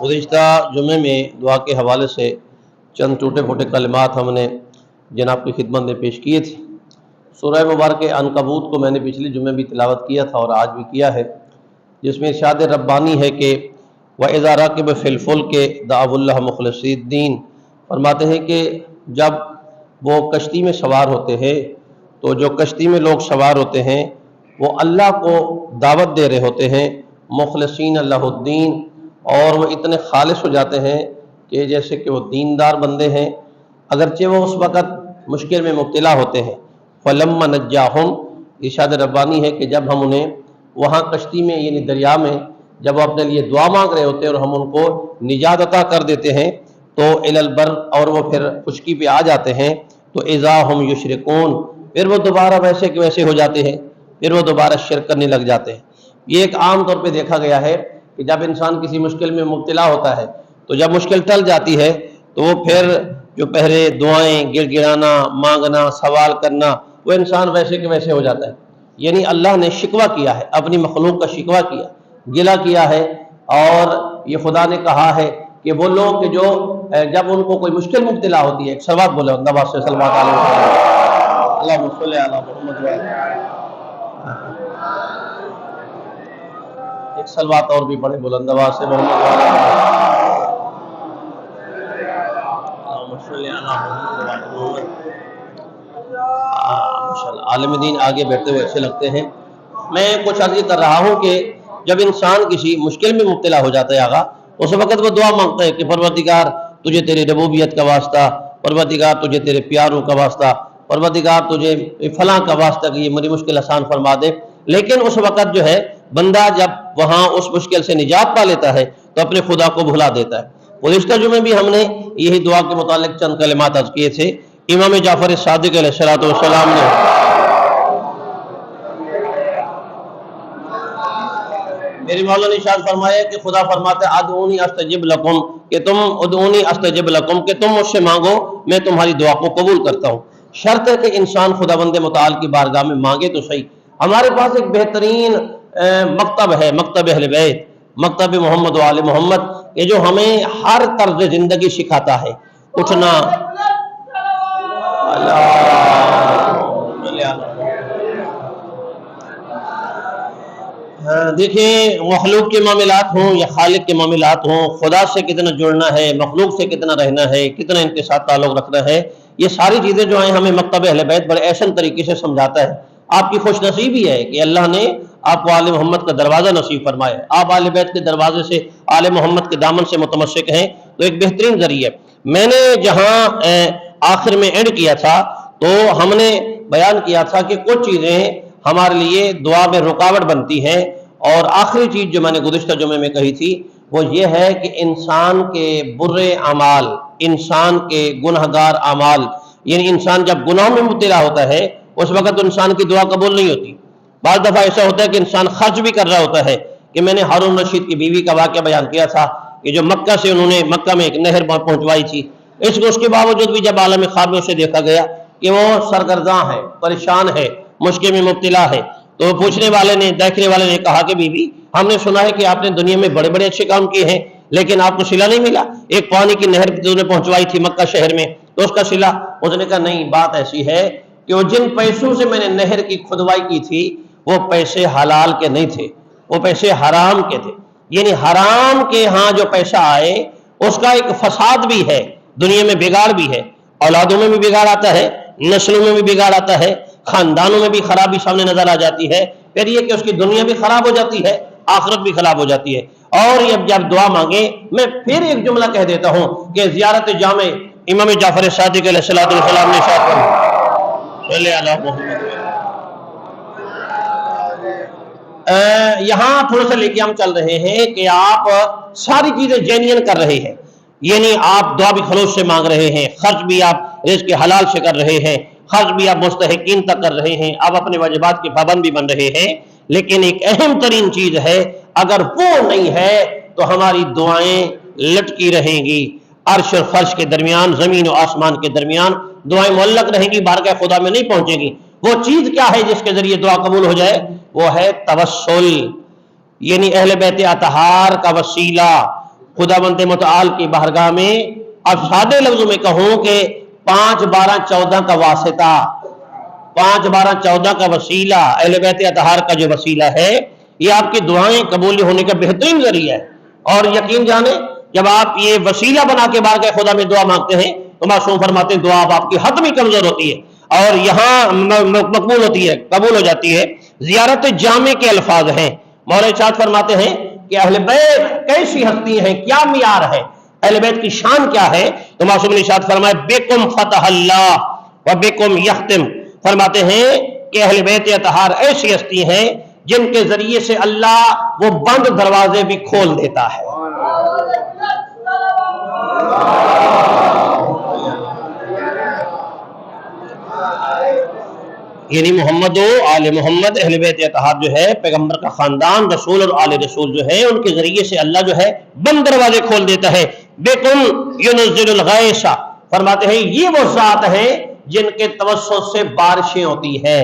گزشتہ جمعے میں دعا کے حوالے سے چند ٹوٹے پھوٹے کلمات ہم نے جناب کی خدمت میں پیش کیے تھے۔ سورہ مبارک عنکبوت کو میں نے پچھلے جمعے بھی تلاوت کیا تھا اور آج بھی کیا ہے، جس میں ارشاد ربانی ہے کہ وَإِذَا رَكِبَ فِي الْفُلْكِ دَعَوُا اللَّهَ مُخْلِصِينَ الدِّينَ، فرماتے ہیں کہ جب وہ کشتی میں سوار ہوتے ہیں تو جو کشتی میں لوگ سوار ہوتے ہیں وہ اللہ کو دعوت دے رہے ہوتے ہیں مخلصین اللہ الدین، اور وہ اتنے خالص ہو جاتے ہیں کہ جیسے کہ وہ دیندار بندے ہیں، اگرچہ وہ اس وقت مشکل میں مبتلا ہوتے ہیں۔ فَلَمَّا نَجَّاهُمْ، ارشاد ربانی ہے کہ جب ہم انہیں وہاں کشتی میں یعنی دریا میں جب وہ اپنے لیے دعا مانگ رہے ہوتے ہیں اور ہم ان کو نجات عطا کر دیتے ہیں تو الی البر، اور وہ پھر خشکی پہ آ جاتے ہیں تو اذا ہم یشرکون، پھر وہ دوبارہ ویسے کہ ویسے ہو جاتے ہیں، پھر وہ دوبارہ شرک کرنے لگ جاتے ہیں۔ یہ ایک عام طور پہ دیکھا گیا ہے کہ جب انسان کسی مشکل میں مبتلا ہوتا ہے تو جب مشکل ٹل جاتی ہے تو وہ پھر جو پہلے دعائیں گڑ گڑانا، مانگنا، سوال کرنا، وہ انسان ویسے کہ ویسے ہو جاتا ہے۔ یعنی اللہ نے شکوہ کیا ہے، اپنی مخلوق کا شکوہ کیا، گلہ کیا ہے، اور یہ خدا نے کہا ہے کہ وہ لوگ کہ جو جب ان کو کوئی مشکل مبتلا ہوتی ہے، ایک صلوات بولے نبی صلی اللہ علیہ وسلم، اللہم صلی علی محمد، ایک صلوات اور بھی بڑے بلند آواز سے محمد عالم دین آگے بیٹھتے ہوئے اچھے لگتے ہیں۔ میں کچھ عرض کر رہا ہوں کہ جب انسان کسی مشکل میں مبتلا ہو جاتا ہے آگا، اس وقت وہ دعا مانگتا ہے کہ پروردگار تجھے تیری ربوبیت کا واسطہ، پروردگار تجھے تیرے پیاروں کا واسطہ، پروردگار تجھے فلاں کا واسطہ کہ یہ میری مشکل آسان فرما دے۔ لیکن اس وقت جو ہے بندہ جب وہاں اس مشکل سے نجات پا لیتا ہے تو اپنے خدا کو بھلا دیتا ہے۔ گزشتہ جمعے بھی ہم نے یہی دعا کے متعلق چند کلمات عرض کیے تھے۔ امام جعفر صادق علیہ السلام نے میری مولا نے ارشاد فرمایا کہ خدا فرماتا ہے ادعونی استجب لکم، کہ تم ادعونی استجب لکم، کہ تم مجھ سے مانگو میں تمہاری دعا کو قبول کرتا ہوں۔ شرط ہے کہ انسان خداوند متعال کی بارگاہ میں مانگے تو صحیح۔ ہمارے پاس ایک بہترین مکتب ہے، مکتب اہل بیت، مکتب محمد و آل محمد، یہ جو ہمیں ہر طرز زندگی سکھاتا ہے، اٹھنا، دیکھیں مخلوق کے معاملات ہوں یا خالق کے معاملات ہوں، خدا سے کتنا جڑنا ہے، مخلوق سے کتنا رہنا ہے، کتنا ان کے ساتھ تعلق رکھنا ہے، یہ ساری چیزیں جو ہیں ہمیں مکتب اہل بیت بڑے احسن طریقے سے سمجھاتا ہے۔ آپ کی خوش نصیبی ہے کہ اللہ نے آپ کو آل محمد کا دروازہ نصیب فرمایا، آپ آل بیت کے دروازے سے، آل محمد کے دامن سے متمسک ہیں، تو ایک بہترین ذریعہ۔ میں نے جہاں آخر میں اینڈ کیا تھا تو ہم نے بیان کیا تھا کہ کچھ چیزیں ہمارے لیے دعا میں رکاوٹ بنتی ہیں، اور آخری چیز جو میں نے گزشتہ جمعے میں کہی تھی وہ یہ ہے کہ انسان کے برے اعمال، انسان کے گنہگار اعمال، یعنی انسان جب گناہ میں مبتلا ہوتا ہے اس وقت انسان کی دعا قبول نہیں ہوتی۔ بعض دفعہ ایسا ہوتا ہے کہ انسان خرچ بھی کر رہا ہوتا ہے، کہ میں نے ہارون رشید کی بیوی کا واقعہ بیان کیا تھا کہ جو مکہ سے انہوں نے مکہ میں ایک نہر پہنچوائی تھی، اس کے باوجود بھی جب عالم خواب میں اسے دیکھا گیا کہ وہ سرگرداں ہے، پریشان ہے، مشکل میں مبتلا ہے، تو پوچھنے والے نے، دیکھنے والے نے کہا کہ بی بی ہم نے سنا ہے کہ آپ نے دنیا میں بڑے بڑے اچھے کام کیے ہیں لیکن آپ کو صلہ نہیں ملا، ایک پانی کی نہر جو نے پہنچوائی تھی مکہ شہر میں تو اس کا صلہ؟ اس نے کہا نہیں، بات ایسی ہے کہ وہ جن پیسوں سے میں نے نہر کی کھدوائی کی تھی وہ پیسے حلال کے نہیں تھے، وہ پیسے حرام کے تھے۔ یعنی حرام کے ہاں جو پیسہ آئے اس کا ایک فساد بھی ہے، دنیا میں بگاڑ بھی ہے، اولادوں میں بھی بگاڑ آتا ہے، نسلوں میں بھی بگاڑ آتا ہے، خاندانوں میں بھی خرابی سامنے نظر آ جاتی ہے، پھر یہ کہ اس کی دنیا بھی خراب ہو جاتی ہے، آخرت بھی خراب ہو جاتی ہے۔ اور یہ جب دعا مانگے، میں پھر ایک جملہ کہہ دیتا ہوں کہ زیارت جامع امام جعفر صادق علیہ السلام نے ارشاد فرمایا، صلی اللہ محمد، یہاں تھوڑا سا لے کے ہم چل رہے ہیں کہ آپ ساری چیزیں جینین کر رہے ہیں، یعنی آپ دعا بھی خلوص سے مانگ رہے ہیں، خرچ بھی آپ رزق حلال سے کر رہے ہیں، خرچ بھی آپ مستحقین تک کر رہے ہیں، آپ اپنے واجبات کے پابند بھی بن رہے ہیں، لیکن ایک اہم ترین چیز ہے، اگر وہ نہیں ہے تو ہماری دعائیں لٹکی رہیں گی، عرش اور فرش کے درمیان، زمین و آسمان کے درمیان دعائیں معلق رہیں گی، بارگاہ خدا میں نہیں پہنچیں گی۔ وہ چیز کیا ہے جس کے ذریعے دعا قبول ہو جائے؟ وہ ہے توسل، یعنی اہل بیت اطہار کا وسیلہ، خداوند متعال کی بارگاہ میں اب سادے لفظوں میں کہوں کہ 5 12 14 کا واسطہ، 5 12 14 کا وسیلہ، اہل بیت اطہار کا جو وسیلہ ہے، یہ آپ کی دعائیں قبول ہونے کا بہترین ذریعہ ہے۔ اور یقین جانیں جب آپ یہ وسیلہ بنا کے بارگاہ خدا میں دعا مانگتے ہیں تو معصوم فرماتے ہیں دعا اب آپ کی حتمی کمزور ہوتی ہے اور یہاں مقبول ہوتی ہے، قبول ہو جاتی ہے۔ زیارت جامع کے الفاظ ہیں۔ مولا ارشاد فرماتے ہیں کہ اہل بیت کیسی ہستی ہیں، کیا معیار ہے، اہل بیت کی شان کیا ہے، تو معصوم نے ارشاد فرمایا بکم فتح اللہ و بکم یختم، فرماتے ہیں کہ اہل بیت اطہار ایسی ہستی ہیں جن کے ذریعے سے اللہ وہ بند دروازے بھی کھول دیتا ہے۔ یعنی محمد و آل محمد اہل بیت اطہار جو ہے پیغمبر کا خاندان، رسول اور آل رسول جو ہے ان کے ذریعے سے اللہ جو ہے بند دروازے کھول دیتا ہے۔ بکم ینزل الغیث، فرماتے ہیں یہ وہ ذات ہے جن کے توسط سے بارشیں ہوتی ہیں،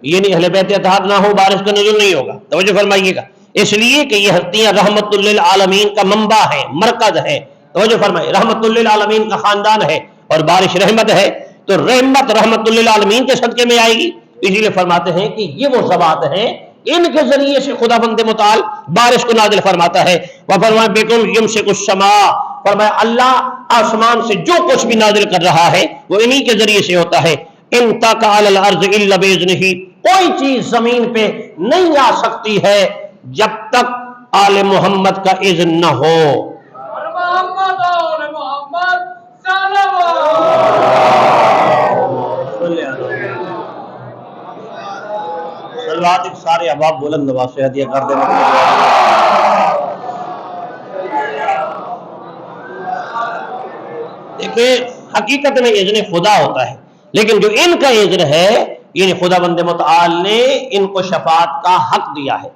یعنی اہل بیت اطہار نہ ہو بارش کا نزول نہیں ہوگا۔ توجہ فرمائیے گا، اس لیے کہ یہ ہستیاں رحمت للعالمین کا منبع ہے، مرکز ہے۔ توجہ فرمائیے، رحمت للعالمین کا خاندان ہے اور بارش رحمت ہے، تو رحمت رحمت للعالمین کے صدقے میں آئے گی۔ اسی لیے فرماتے ہیں کہ یہ وہ ذوات ہیں ان کے ذریعے سے خدا بند متعال بارش کو نازل فرماتا ہے۔ وفرمایا بکم یمسک السماء، فرمایا اللہ آسمان سے جو کچھ بھی نازل کر رہا ہے وہ انہی کے ذریعے سے ہوتا ہے۔ ان تقع علی الارض الا باذنہ، کوئی چیز زمین پہ نہیں آ سکتی ہے جب تک آل محمد کا اذن نہ ہو۔ سلوات سارے احباب بلند آواز سے ہدیہ کر دینا۔ دیکھیں حقیقت میں اذن خدا ہوتا ہے، لیکن جو ان کا اذن ہے یعنی خدا بند متعال نے ان کو شفاعت کا حق دیا ہے،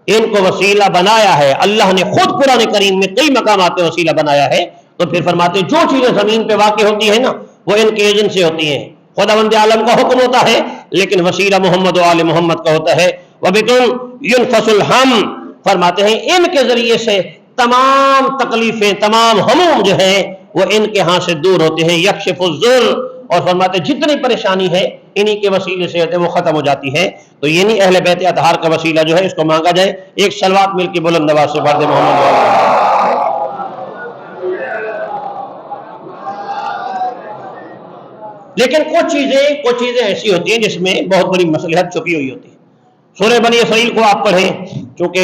ان کو وسیلہ بنایا ہے۔ اللہ نے خود قرآن کریم میں کئی مقامات پہ وسیلہ بنایا ہے، تو پھر فرماتے جو چیزیں زمین پہ واقع ہوتی ہیں نا وہ ان کے اذن سے ہوتی ہیں۔ خداوند عالم کا حکم ہوتا ہے لیکن وسیلہ محمد و آل محمد کا ہوتا ہے۔ وَبِكُمْ يُنْفَسُ الْحَمْ، فرماتے ہیں ان کے ذریعے سے تمام تکلیفیں، تمام ہموم جو ہیں وہ ان کے ہاں سے دور ہوتے ہیں۔ یکشف الضر، اور فرماتے ہیں جتنی پریشانی ہے انہی کے وسیلے سے وہ ختم ہو جاتی ہے۔ تو یہ نہیں اہل بیت اطہار کا وسیلہ جو ہے اس کو مانگا جائے۔ ایک صلوات مل کے بلند آواز سے پڑھ دے محمد۔ لیکن کچھ چیزیں ایسی ہوتی ہیں جس میں بہت بڑی مصلحت چھپی ہوئی ہوتی ہے۔ سورہ بنی اسرائیل کو آپ پڑھیں، چونکہ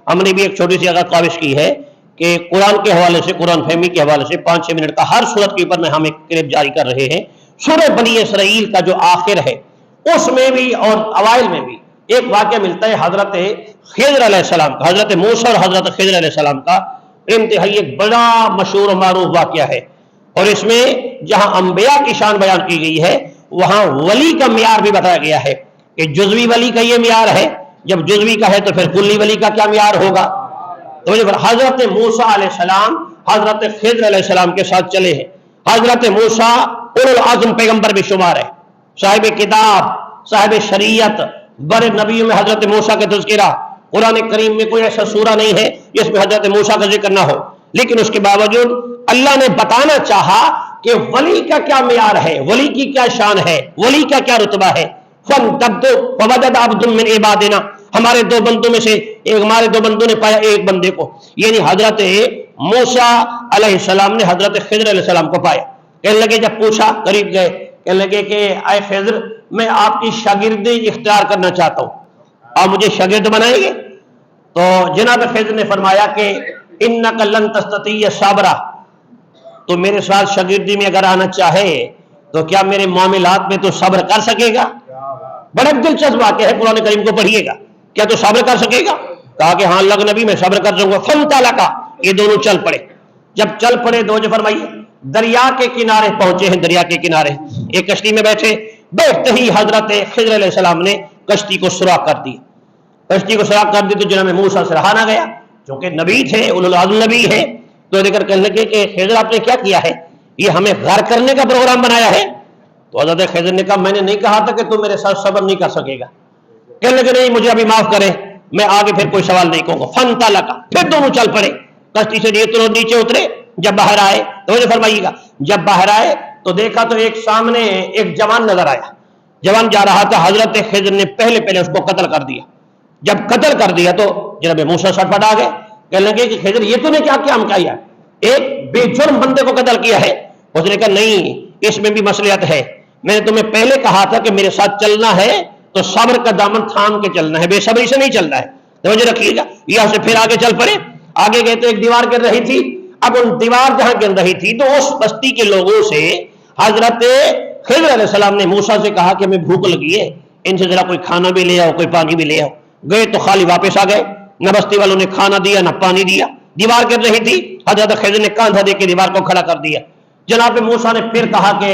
ہم نے بھی ایک چھوٹی سی اگر کاوش کی ہے کہ قرآن کے حوالے سے، قرآن فہمی کے حوالے سے 5-6 منٹ کا ہر سورت کے اوپر میں ہم ایک کلپ جاری کر رہے ہیں۔ سورہ بنی اسرائیل کا جو آخر ہے اس میں بھی اور اوائل میں بھی ایک واقعہ ملتا ہے حضرت خضر علیہ السلام کا، حضرت موسیٰ اور حضرت خضر علیہ السلام کا انتہائی ایک بڑا مشہور و معروف واقعہ ہے۔ اور اس میں جہاں انبیاء کی شان بیان کی گئی ہے وہاں ولی کا معیار بھی بتایا گیا ہے کہ جزوی ولی کا یہ معیار ہے، جب جزوی کا ہے تو پھر کلی ولی کا کیا معیار ہوگا۔ تو حضرت موسیٰ علیہ السلام حضرت خضر علیہ السلام کے ساتھ چلے ہیں۔ حضرت موسیٰ اولو العزم پیغمبر بھی شمار ہے، صاحب کتاب، صاحب شریعت، بڑے نبیوں میں حضرت موسیٰ کا تذکرہ قرآن کریم میں کوئی ایسا سورہ نہیں ہے جس میں حضرت موسیٰ کا ذکر نہ ہو، لیکن اس کے باوجود اللہ نے بتانا چاہا کہ ولی کا کیا معیار ہے، ولی کی کیا شان ہے، ولی کا کیا رتبہ ہے۔ فَوَجَدَ عَبْدٌ مِّنْ عِبَادِنَا، ہمارے 2 بندوں میں سے ہمارے 2 بندوں نے پایا ایک بندے کو، یعنی حضرت موسیٰ علیہ السلام نے حضرت خضر علیہ السلام کو پایا۔ کہنے لگے، جب پوچھا قریب گئے، کہنے لگے کہ اے خضر میں آپ کی شاگردی اختیار کرنا چاہتا ہوں، آپ مجھے شاگرد بنائیں گے؟ تو جناب خضر نے فرمایا کہ اِنَّكَ لَن تَسْتَطِيعَ صَبْرًا، تو میرے ساتھ شاگردی میں اگر آنا چاہے تو کیا میرے معاملات میں تو صبر کر سکے گا؟ بڑا دلچسپ واقعہ ہے، قرآن کریم کو پڑھیے گا، کیا تو صبر کر سکے گا؟ کہا کہ ہاں لگ نبی میں صبر کر سکوں گا۔ فَانْطَلَقَا، یہ دونوں چل پڑے۔ جب چل پڑے تو جو فرمائیے دریا کے کنارے پہنچے ہیں، دریا کے کنارے ایک کشتی میں بیٹھتے ہی حضرت خضر علیہ السلام نے کشتی کو سوراخ کر دی۔ کشتی کو سوراخ کر دی تو جناب موسیٰ سے رہا نہ گیا، چونکہ نبی تھے، اولو العزم نبی ہے، تو دیکھ کر کہنے لگے کہ خضر آپ نے کیا کیا ہے، یہ ہمیں غرق کرنے کا پروگرام بنایا ہے؟ تو حضرت خضر نے کہا میں نے نہیں کہا تھا کہ تم میرے ساتھ صبر نہیں کر سکے گا۔ کہنے لگے نہیں مجھے ابھی معاف کریں، میں آگے پھر کوئی سوال نہیں کہوں گا۔ فَانْطَلَقَا، پھر دونوں چل پڑے۔ کشتی سے نیچے اترے، جب باہر آئے تو مجھے فرمائیے گا، جب باہر آئے تو دیکھا تو ایک سامنے ایک جوان نظر آیا، جوان جا رہا تھا، حضرت خضر نے پہلے اس کو قتل کر دیا۔ جب قتل کر دیا تو جناب موسیٰ سٹپٹ آ گئے، کہنے لگے کہ خضر یہ تو نے کیا کام کیا، ایک بے جرم بندے کو قتل کیا ہے۔ اس نے کہا نہیں، اس میں بھی مصلحت ہے، میں نے تمہیں پہلے کہا تھا کہ میرے ساتھ چلنا ہے تو صبر کا دامن تھام کے چلنا ہے، بے صبری سے نہیں چلنا ہے، توجہ رکھیے گا۔ یہاں سے پھر آگے چل پڑے، آگے گئے تو ایک دیوار گر رہی تھی۔ اب ان دیوار جہاں گر رہی تھی تو اس بستی کے لوگوں سے حضرت خضر علیہ السلام نے موسیٰ سے کہا کہ میں بھوک لگی ہے، ان سے ذرا کوئی کھانا بھی لے آؤ، کوئی پانی بھی لے آؤ۔ گئے تو خالی واپس آ گئے، نہ بستی والوں نے کھانا دیا نہ پانی دیا، دیوار گر رہی تھی، حضرت خضر نے کاندھا دے کے دیوار کو کھڑا کر دیا۔ جناب موسیٰ نے پھر کہا کہ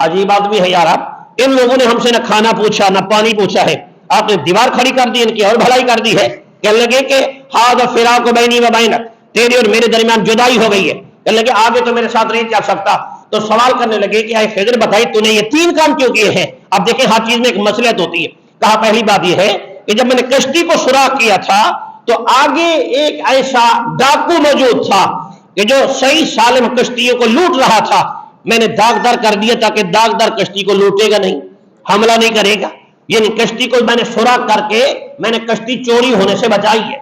عجیب آدمی ہے یار آپ، ان لوگوں نے ہم سے نہ کھانا پوچھا نہ پانی پوچھا ہے، آپ نے دیوار کھڑی کر دی، ان کی اور بھلائی کر دی ہے۔ کہنے لگے کہ ھذا فراق بینی و بینک، تیرے اور میرے درمیان جدائی ہو گئی ہے، کہنے لگے آگے تو میرے ساتھ نہیں جا سکتا۔ تو سوال کرنے لگے کہ اے خضر بتائی تو نے یہ 3 کام کیوں کیے ہیں؟ اب دیکھیں ہر چیز میں ایک مصلحت ہوتی ہے۔ کہا پہلی بات یہ ہے کہ جب میں نے کشتی کو سوراخ کیا تھا تو آگے ایک ایسا ڈاکو موجود تھا کہ جو صحیح سالم کشتیوں کو لوٹ رہا تھا، میں نے داغدار کر دیا تاکہ داغدار کشتی کو لوٹے گا نہیں، حملہ نہیں کرے گا، یعنی کشتی کو میں نے سوراخ کر کے میں نے کشتی چوری ہونے سے بچائی ہے۔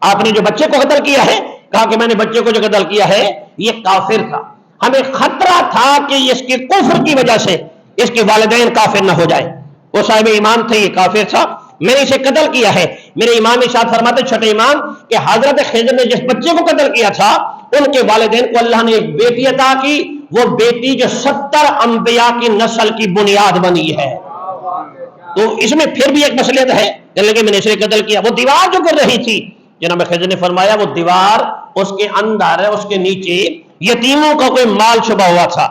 آپ نے جو بچے کو قتل کیا ہے، کہا کہ میں نے بچے کو جو قتل کیا ہے یہ کافر تھا، ہمیں خطرہ تھا کہ اس کے کفر کی وجہ سے اس کے والدین کافر نہ ہو جائے، وہ صاحب ایمان تھے، یہ کافر تھا، میں نے اسے قتل کیا ہے۔ میرے امام ارشاد فرماتے چھٹے امام کہ حضرت خضر نے جس بچے کو قتل کیا تھا ان کے والدین کو اللہ نے ایک بیٹی عطا کی، وہ بیٹی جو 70 انبیاء کی نسل کی بنیاد بنی ہے۔ تو اس میں پھر بھی ایک مصلحت ہے، کہنے لگے میں نے اسے قتل کیا۔ وہ دیوار جو گر رہی تھی، جناب خضر نے فرمایا وہ دیوار اس کے اندر اس کے نیچے یتیموں کا کوئی مال چھپا ہوا تھا،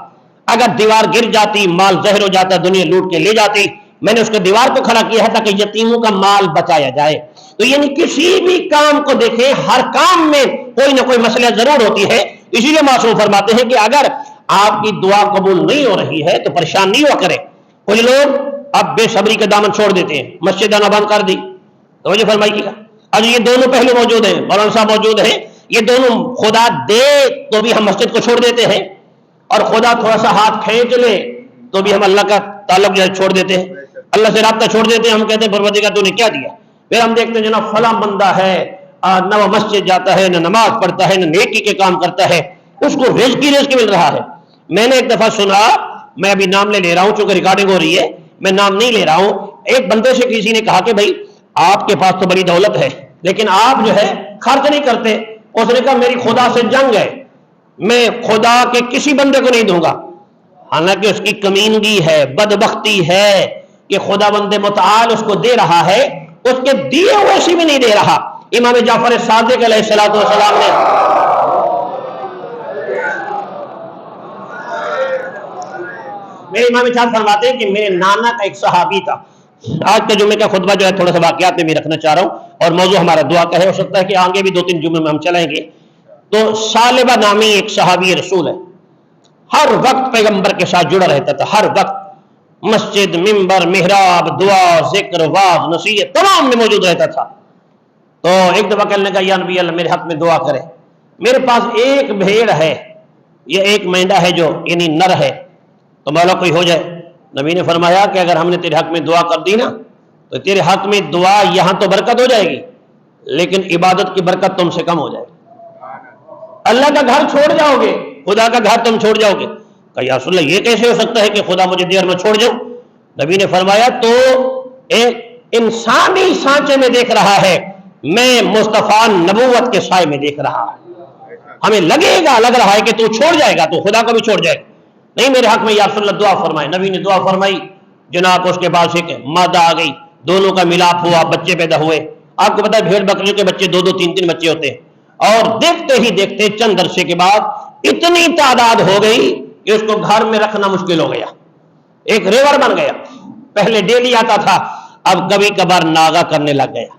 اگر دیوار گر جاتی مال زہر ہو جاتا دنیا لوٹ کے لے جاتی، میں نے اس کو دیوار کو کھڑا کیا ہے تاکہ یتیموں کا مال بچایا جائے۔ تو یعنی کسی بھی کام کو دیکھیں، ہر کام میں کوئی نہ کوئی مصلحت ضرور ہوتی ہے، اسی لیے معصوم فرماتے ہیں کہ اگر آپ کی دعا قبول نہیں ہو رہی ہے تو پریشان نہیں ہوا کرے۔ کچھ لوگ اب بے صبری کا دامن چھوڑ دیتے ہیں، مسجد آنا بند کر دی، توجہ فرمائیے گا۔ آج یہ دونوں پہلو موجود ہیں، مولانا صاحب موجود ہیں، یہ دونوں خدا دے تو بھی ہم مسجد کو چھوڑ دیتے ہیں، اور خدا تھوڑا سا ہاتھ کھینچ لے تو بھی ہم اللہ کا تعلق جو ہے چھوڑ دیتے ہیں، اللہ سے رابطہ چھوڑ دیتے ہیں۔ ہم کہتے ہیں پروردگار تو نے کیا دیا، پھر ہم دیکھتے ہیں جناب فلاں بندہ ہے نہ وہ مسجد جاتا ہے نہ نماز پڑھتا ہے نہ نیکی کے کام کرتا ہے، اس کو رزق ہی رزق مل رہا ہے۔ میں نے ایک دفعہ سنا، میں ابھی نام لے رہا ہوں چونکہ ریکارڈنگ ہو رہی ہے، میں نام نہیں لے رہا ہوں، ایک بندے سے کسی نے کہا کہ بھائی آپ کے پاس تو بڑی دولت ہے لیکن آپ جو ہے خرچ نہیں کرتے۔ اس نے کہا میری خدا سے جنگ ہے، میں خدا کے کسی بندے کو نہیں دوں گا۔ حالانکہ اس کی کمینگی ہے، بدبختی ہے کہ خدا بند متعال اس کو دے رہا ہے، اس کے دیے ہوئے سے بھی نہیں دے رہا۔ امام جعفر صادق علیہ السلام نے میرے امام صاحب فرماتے ہیں کہ میرے نانا کا ایک صحابی تھا۔ آج کا جمعے کا خطبہ جو ہے تھوڑا سا واقعات میں بھی رکھنا چاہ رہا ہوں، اور موضوع ہمارا دعا کا ہے، ہو سکتا ہے کہ آگے بھی 2-3 جمعے میں ہم چلیں گے۔ تو سالبہ نامی ایک صحابی رسول ہے، ہر وقت پیغمبر کے ساتھ جڑا رہتا تھا، ہر وقت مسجد، منبر، محراب، دعا، ذکر، واعظ، نصیحت تمام میں موجود رہتا تھا۔ تو ایک دفعہ کہنے لگا یا نبی اللہ میرے حق میں دعا کرے، میرے پاس ایک بھیڑ ہے، یہ ایک مینڈا ہے جو یعنی نر ہے، تو مولا کوئی ہو جائے۔ نبی نے فرمایا کہ اگر ہم نے تیرے حق میں دعا کر دی نا تو تیرے حق میں دعا یہاں تو برکت ہو جائے گی لیکن عبادت کی برکت تم سے کم ہو جائے گی، اللہ کا گھر چھوڑ جاؤ گے، خدا کا گھر تم چھوڑ جاؤ گے۔ کہ یا رسول اللہ یہ کیسے ہو سکتا ہے کہ خدا مجھے دیر میں چھوڑ جاؤں؟ نبی نے فرمایا تو ایک انسانی سانچے میں دیکھ رہا ہے، میں مصطفیٰ نبوت کے سائے میں دیکھ رہا ہے، ہمیں لگ رہا ہے کہ تو چھوڑ جائے گا تو خدا کو بھی چھوڑ جائے گا۔ نہیں میرے حق میں یا رسول اللہ دعا فرمائے۔ نبی نے دعا فرمائی، جناب اس کے پاس ایک مادہ آ گئی، دونوں کا ملاپ ہوا، بچے پیدا ہوئے۔ آپ کو پتا ہے بھیڑ بکریوں کے بچے 2-2 3-3 بچے ہوتے ہیں، اور دیکھتے ہی دیکھتے چند عرصے کے بعد اتنی تعداد ہو گئی کہ اس کو گھر میں رکھنا مشکل ہو گیا، ایک ریور بن گیا۔ پہلے ڈیلی آتا تھا، اب کبھی کبھار ناغا کرنے لگ گیا،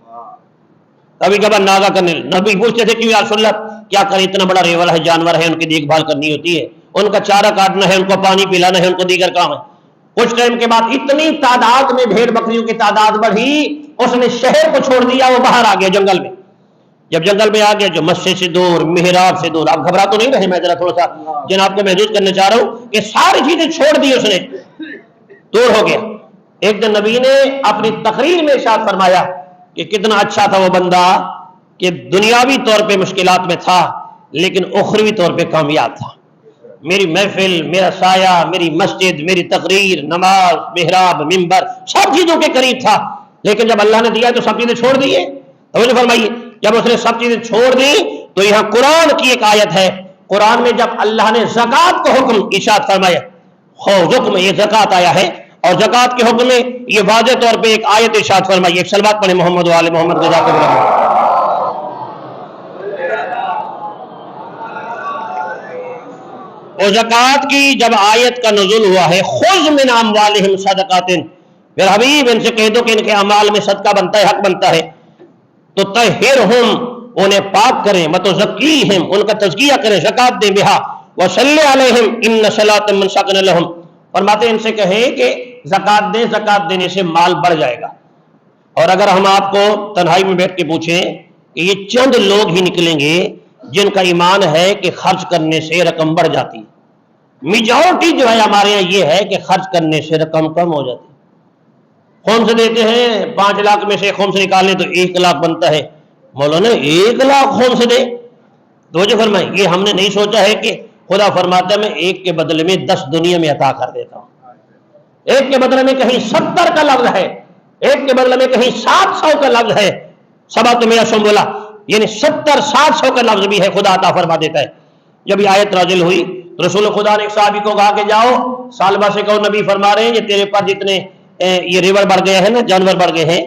کبھی کبھار ناغا کرنے۔ نبی پوچھتے تھے کہ یا رسول اللہ کیا کریں، اتنا بڑا ریور ہے، جانور ہے، ان کی دیکھ بھال کرنی ہوتی ہے، ان کا چارہ کاٹنا ہے، ان کو پانی پلانا ہے، ان کو دیگر کام ہے۔ کچھ ٹائم کے بعد اتنی تعداد میں بھیڑ بکریوں کی تعداد بڑھی، اس نے شہر کو چھوڑ دیا، وہ باہر آ گیا جنگل میں۔ جب جنگل میں آ گیا جو مسجد سے دور، محراب سے دور، آپ گھبرا تو نہیں رہے؟ میں ذرا تھوڑا سا جناب کو محدود کرنا چاہ رہا ہوں کہ ساری چیزیں چھوڑ دی اس نے، دور ہو گیا۔ ایک دن نبی نے اپنی تقریر میں ارشاد فرمایا کہ کتنا اچھا تھا وہ بندہ کہ دنیاوی طور پہ مشکلات میں تھا لیکن اخروی طور پہ کامیاب تھا۔ میری محفل، میرا سایہ، میری مسجد، میری تقریر، نماز، محراب، منبر سب چیزوں کے قریب تھا، لیکن جب اللہ نے دیا تو سب چیزیں چھوڑ دیے۔ توجہ فرمائیے، جب اس نے سب چیزیں چھوڑ دی تو یہاں قرآن کی ایک آیت ہے، قرآن میں جب اللہ نے زکوٰۃ کا حکم ارشاد فرمایا، حکم یہ زکوٰۃ آیا ہے، اور زکوٰۃ کے حکم میں یہ واضح طور پہ ایک آیت ارشاد فرمائی۔ ایک صلوات پڑھیں محمد و آل محمد جزاک اللہ۔ اور زکوٰۃ کی جب آیت کا نزول ہوا ہے، خذ من اموالہم صدقات، پھر حبیب ان سے کہہ دو کہ ان کے اعمال میں صدقہ بنتا ہے، حق بنتا ہے، تو طہرہم انہیں پاک کریں، وتزکیہم ان کا تزکیہ کریں، زکوٰۃ دیں، بہا وصلی علیہم ان صلاۃ من سکن لہم، فرماتے ہیں ان سے کہیں کہ زکوٰۃ دیں، زکوٰۃ دینے سے مال بڑھ جائے گا۔ اور اگر ہم آپ کو تنہائی میں بیٹھ کے پوچھیں کہ یہ چند لوگ ہی نکلیں گے جن کا ایمان ہے کہ خرچ کرنے سے رقم بڑھ جاتی ہے، میجورٹی جو ہے ہمارے یہاں یہ ہے کہ خرچ کرنے سے رقم کم ہو جاتی ہے۔ خمس دیتے ہیں، 5 لاکھ میں سے خمس نکالنے تو 1 لاکھ بنتا ہے، مولانا 1 لاکھ خمس دے؟ تو جو فرمائے یہ ہم نے نہیں سوچا ہے کہ خدا فرماتا ہے میں 1 کے بدلے میں 10 دنیا میں عطا کر دیتا ہوں، 1 کے بدلے میں کہیں 70 کا لفظ ہے، 1 کے بدلے میں کہیں 700 کا لفظ ہے، سبا تو میرا سنبولا یعنی 70-700 کا لفظ بھی ہے، خدا عطا فرما دیتا ہے۔ جب یہ آیت نازل ہوئی تو رسول خدا نے ایک صحابی کو کہا کہ جاؤ سالبہ سے کہو نبی فرما رہے ہیں یہ تیرے پاس جتنے یہ ریور بڑھ گئے ہیں نا، جانور بڑھ گئے ہیں،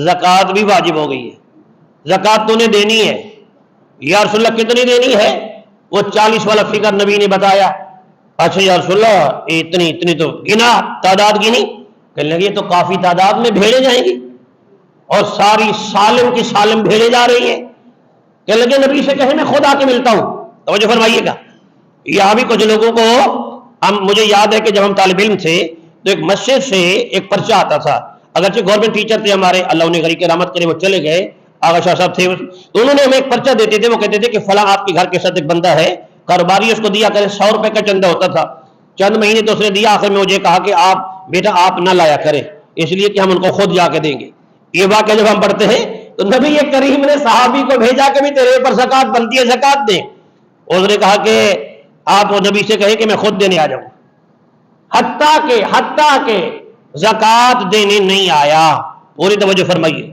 زکوٰۃ بھی واجب ہو گئی ہے، زکوٰۃ تو نے دینی ہے۔ یا رسول اللہ کتنی دینی ہے؟ وہ 40 والا فگر نبی نے بتایا۔ اچھا یا رسول اللہ اتنی تو گنا، تعداد گنی؟ کہنے لگے یہ تو کافی تعداد میں بھیڑیں جائیں گی اور ساری سالم کی سالم بھیڑیں جا رہی ہیں۔ کہنے لگے نبی سے کہیں میں خود آ کے ملتا ہوں۔ توجہ فرمائیے گا، یہاں بھی کچھ لوگوں کو مجھے یاد ہے کہ جب ہم طالب علم تھے تو ایک مسجد سے ایک پرچہ آتا تھا، اگرچہ گورنمنٹ ٹیچر تھے ہمارے، اللہ انہیں غریق رحمت کرے، وہ چلے گئے، آغا شاہ صاحب تھے، تو انہوں نے ہمیں ایک پرچہ دیتے تھے، وہ کہتے تھے کہ فلاں آپ کے گھر کے ساتھ ایک بندہ ہے، کاروباری، اس کو دیا کریں، 100 روپے کا چندہ ہوتا تھا، چند مہینے تو اس نے دیا، آخر میں مجھے کہا کہ آپ بیٹا آپ نہ لایا کریں، اس لیے کہ ہم ان کو خود جا کے دیں گے۔ یہ واقعہ جب ہم پڑھتے ہیں تو نبی کریم نے صحابی کو بھیجا کہ بھی تیرے پر زکوٰۃ بنتی ہے، زکوٰۃ دیں۔ اس نے کہا کہ آپ وہ نبی سے کہیں کہ میں خود دینے آ جاؤں، حتیٰ کہ زکوٰۃ دینے نہیں آیا۔ پوری توجہ فرمائیے،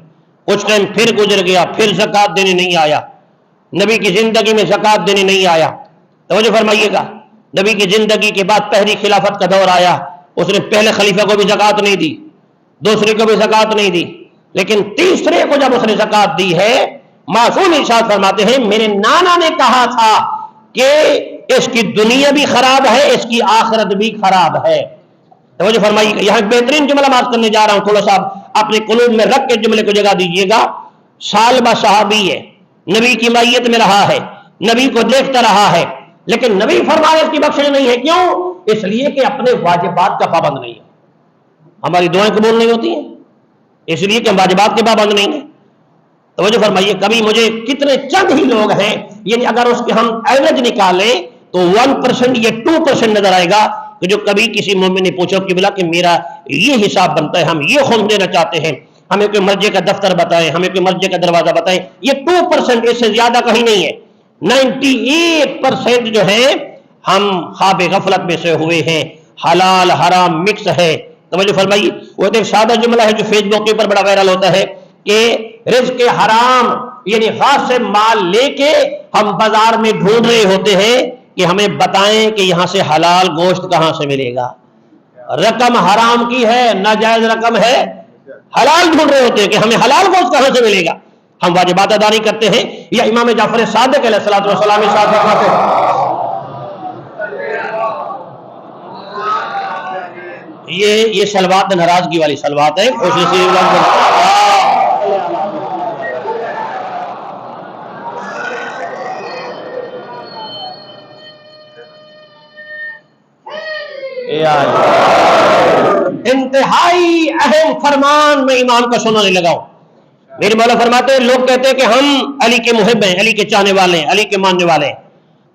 کچھ ٹائم پھر گزر گیا، پھر زکوٰۃ دینے نہیں آیا، نبی کی زندگی میں زکوٰۃ دینے نہیں آیا۔ توجہ فرمائیے گا، نبی کی زندگی کے بعد پہلی خلافت کا دور آیا، اس نے پہلے خلیفہ کو بھی زکوٰۃ نہیں دی، دوسرے کو بھی زکوٰۃ نہیں دی، لیکن تیسرے کو جب اس نے زکوٰۃ دی ہے، معصوم ارشاد فرماتے ہیں میرے نانا نے کہا تھا کہ اس کی دنیا بھی خراب ہے، اس کی آخرت بھی خراب ہے۔ توجہ فرمائیے، یہاں ایک بہترین جملہ بات کرنے جا رہا ہوں، تھوڑا سا اپنے قلوب میں رکھ کے جملے کو جگہ دیجیے گا۔ سالبہ صحابی ہے، نبی کی معیت میں رہا ہے، نبی کو دیکھتا رہا ہے، لیکن نبی فرمائے اس کی بخشش نہیں ہے۔ کیوں؟ اس لیے کہ اپنے واجبات کا پابند نہیں ہے۔ ہماری دعائیں قبول نہیں ہوتی ہیں اس لیے کہ ہم واجبات کے پابند نہیں ہیں۔ توجہ فرمائیے، کبھی مجھے کتنے چند ہی لوگ ہیں، یعنی اگر اس کے ہم ایوریج نکالیں تو 1% یا 2% نظر آئے گا کہ جو کبھی کسی مومن نے پوچھا کہ بلا کہ میرا یہ حساب بنتا ہے، ہم یہ خون دینا چاہتے ہیں، ہمیں کوئی مرجے کا دفتر بتائیں، ہمیں کوئی مرجے کا دروازہ بتائیں۔ یہ 2%، اس سے زیادہ کہیں نہیں ہے۔ 98% جو ہے ہم خواب غفلت میں سے ہوئے ہیں، حلال حرام مکس ہے۔ توجہ فرمائیے، وہ ایک سادہ جملہ ہے جو فیس بک کے اوپر بڑا وائرل ہوتا ہے کہ رزق حرام یعنی غاصب مال لے کے ہم بازار میں ڈھونڈ رہے ہوتے ہیں کہ ہمیں بتائیں کہ یہاں سے حلال گوشت کہاں سے ملے گا، رقم حرام کی ہے، ناجائز رقم ہے، حلال ڈھونڈ رہے ہوتے ہیں کہ ہمیں حلال گوشت کہاں سے ملے گا، ہم واجبات ادا نہیں کرتے ہیں۔ یا امام جعفر صادق علیہ الصلوۃ والسلام ارشاد فرماتے ہیں، یہ سلوات ناراضگی والی سلوات ہے، خوش نصیب انتہائی اہم فرمان میں امام کا سننے لگا ہوں۔ میرے مولا فرماتے ہیں لوگ کہتے ہیں کہ ہم علی کے محب ہیں، علی کے چاہنے والے ہیں، علی کے ماننے والے ہیں.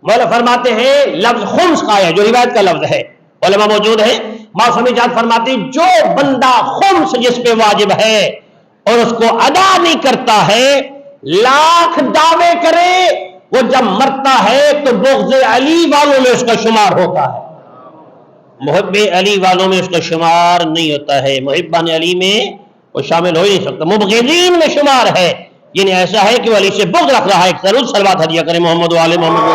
مولا فرماتے ہیں لفظ خمس کا ہے جو روایت کا لفظ ہے، علماء موجود ہیں. معصومی جات فرماتی جو بندہ خمس جس پہ واجب ہے اور اس کو ادا نہیں کرتا ہے، لاکھ دعوے کرے، وہ جب مرتا ہے تو بغض علی والوں میں اس کا شمار ہوتا ہے، محب علی والوں میں اس کا شمار نہیں ہوتا ہے، محبان علی میں وہ شامل ہو ہی نہیں سکتا، مبغضین میں شمار ہے. یعنی ایسا ہے کہ وہ علی سے بغض رکھ رہا ہے. ضرور صلوات ہدیہ کریں محمد و آل محمد.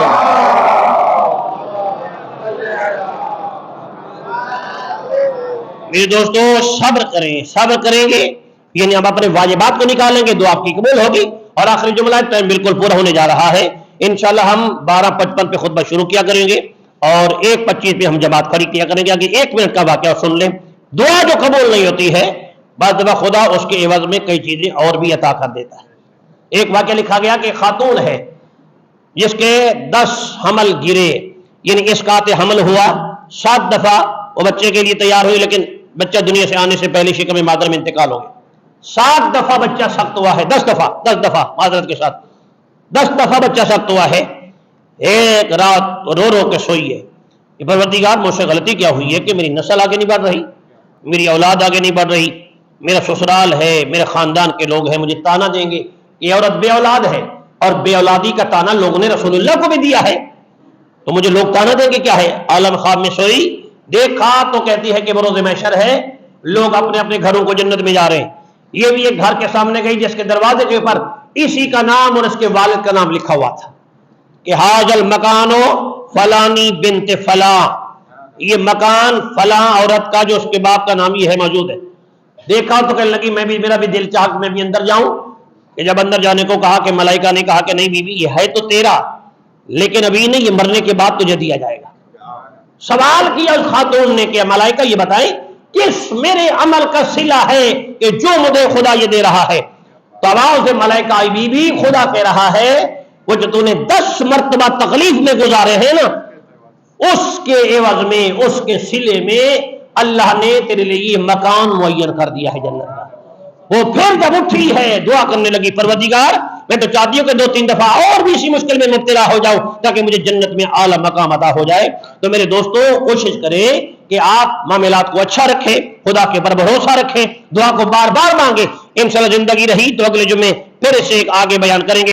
میرے دوستو صبر کریں، صبر کریں گے یعنی ہم اپنے واجبات کو نکالیں گے، دعا آپ کی قبول ہوگی. اور آخری جملہ ٹائم بالکل پورا ہونے جا رہا ہے. انشاءاللہ ہم 12:55 پہ خطبہ شروع کیا کریں گے اور 1:25 پہ ہم جماعت کھڑی کیا کریں گے. آگے 1 منٹ کا واقعہ سن لیں. دعا جو قبول نہیں ہوتی ہے بعض دفعہ خدا اس کے عوض میں کئی چیزیں اور بھی عطا کر دیتا ہے. ایک واقعہ لکھا گیا کہ خاتون ہے جس کے 10 حمل گرے، یعنی اسقاط حمل ہوا. 7 دفعہ وہ بچے کے لیے تیار ہوئی لیکن بچہ دنیا سے آنے سے پہلے شکم مادر میں انتقال ہو گیا. 7 دفعہ بچہ سخت ہوا ہے، 10 دفعہ معذرت کے ساتھ 10 دفعہ بچہ سخت ہوا ہے. ایک رات رو رو کے سوئی ہے کہ پروردگار مجھ سے غلطی کیا ہوئی ہے کہ میری نسل آگے نہیں بڑھ رہی، میری اولاد آگے نہیں بڑھ رہی، میرا سسرال ہے، میرے خاندان کے لوگ ہیں مجھے تانا دیں گے یہ عورت بے اولاد ہے. اور بے اولادی کا تانا لوگوں نے رسول اللہ کو بھی دیا ہے تو مجھے لوگ تانا دیں گے کیا ہے. عالم خواب میں سوئی، دیکھا تو کہتی ہے کہ بروز محشر ہے، لوگ اپنے اپنے گھروں کو جنت میں جا رہے ہیں. یہ بھی ایک گھر کے سامنے گئی جس کے دروازے کے اوپر اسی کا نام اور اس کے والد کا نام لکھا ہوا تھا کہ حاجل مکانو فلانی بنت فلاں، یہ مکان فلاں عورت کا جو اس کے باپ کا نام یہ ہے موجود ہے. دیکھا تو کہنے لگی میرا بھی دل چاہ میں بھی اندر جاؤں. کہ جب اندر جانے کو کہا کہ ملائکہ نے کہا کہ نہیں بی بی یہ ہے تو تیرا لیکن ابھی نہیں، یہ مرنے کے بعد تجھے دیا جائے گا. سوال کیا اس خاتون نے کہ ملائکہ یہ بتائیں کس میرے عمل کا صلہ ہے کہ جو مجھے خدا یہ دے رہا ہے. تو آواز سے ملائکہ آئی بی بی خدا کہہ رہا ہے وہ جو تو نے 10 مرتبہ تکلیف میں گزارے ہیں نا اس کے عوض میں، اس کے صلے میں اللہ نے تیرے لیے یہ مکان معین کر دیا ہے جنت کا. وہ پھر جب اٹھی ہے دعا کرنے لگی پروردگار میں تو چاہتی ہوں کہ 2-3 دفعہ اور بھی اسی مشکل میں مبتلا ہو جاؤ تاکہ مجھے جنت میں اعلیٰ مقام عطا ہو جائے. تو میرے دوستو کوشش کریں کہ آپ معاملات کو اچھا رکھیں، خدا کے پر بھروسہ رکھیں، دعا کو بار بار مانگیں. انشاءاللہ زندگی رہی تو اگلے جمعے پھر اسے ایک آگے بیان کریں گے.